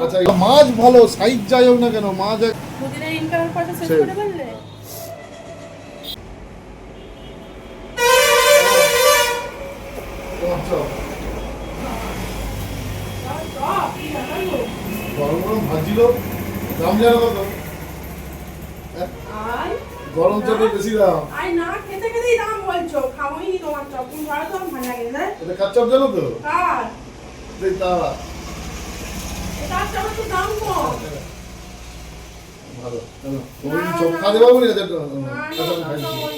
আচ্ছা মাছ ভালো সাইজ যাই হোক না কেন মাছ গরম গরম ভাজিল দাম জানো কত? গরম চাপে বেশি দাম। আই না খেতে খেতেই দাম বলছো, খাওয়াই নি তোমার চপ। তুমি ভালো তো ভালো লাগে না। এটা কাচ্চপ জানো তো? কার? এটা এটা চপ তো দাম কম। ভালো। তুমি চপ খাবে বাবু না?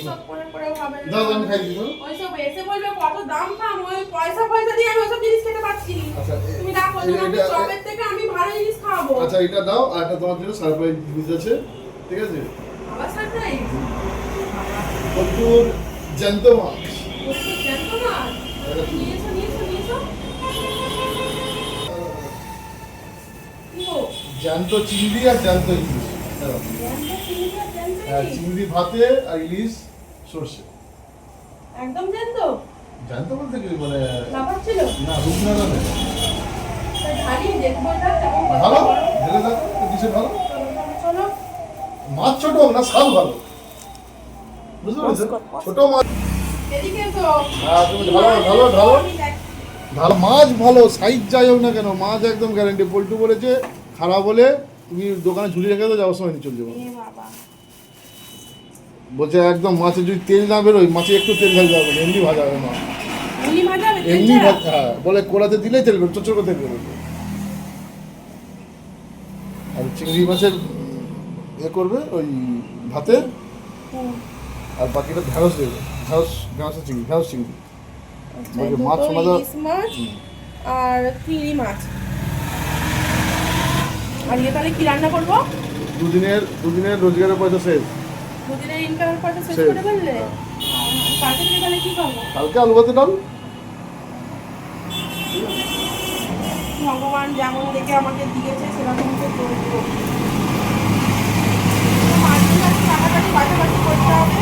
সব করে করে খাবে। দাও আমি খাই দিব। ওই সব এসে বলবে কত দাম কম, ওই পয়সা দিয়ে আমি ওসব জিনিস খেতে পাচ্ছি। আচ্ছা তুমি না বলছো চপের থেকে আমি ভালো জিনিস খাবো। আচ্ছা এটা দাও, আর এটা তোমার জন্য সারপ্রাইজ জিনিস আছে, ঠিক আছে? আবার সারপ্রাইজ? কতদূর জ্যান্ত মাছ। জ্যান্ত মাছ? নিয়েছো। জ্যান্ত চিংড়ি আর জ্যান্ত ইলিশ। হ্যাঁ চিংড়ি ভাতে আর ইলিশ সর্ষে। একদম জ্যান্ত? জ্যান্ত বলতে কি মানে লাফাচ্ছিল? না রূপনারা নেই। ঢালিয়ে দেখবো এটা কেমন ভালো ঢেলে দেখো কিসে ভালো। চলো মাছ ছোট হোক না স্বাদ ভালো, বুঝতে পেরেছো? ছোট মাছ এদিকে তো হ্যাঁ তুমি ঢালো মাছ ভালো সাইজ যাই হোক না কেন মাছ একদম গ্যারান্টি। পল্টু বলেছে খারাপ হলে তুমি দোকানে ঝুলিয়ে রেখে দাও, যাওয়ার সময় নিয়ে চলে যাবো। বলছে একদম মাছে যদি তেল না বেরোয়, মাছে একটু তেল ঢালতে হবে না, এমনি ভাজা হবে না, এমনি হ্যাঁ বলে কোড়াতে দিলেই তেল বেরো, ছোট তেল বেরোবে। আর চিংড়ি মাছের করবে ওই ভাতে, আর বাকিটা ঢেঁড়স দেবে, ঢেঁড়স চিংড়ি মাছ শোনা যায় আর চিংড়ি মাছ। আর তাহলে কি রান্না করবো? দুদিনের রোজগারের পয়সা শেষ। দুদিনের ইনকামের পয়সা শেষ করে ফেললে? কালকে থেকে তাহলে কি খাবো? কালকে আলু ভাতে ডাল। ভগবান যেমন দেখে আমাকে দিয়েছে সেরকম তো করবো। কাটাকাটি বাছাবাছি করতে হবে।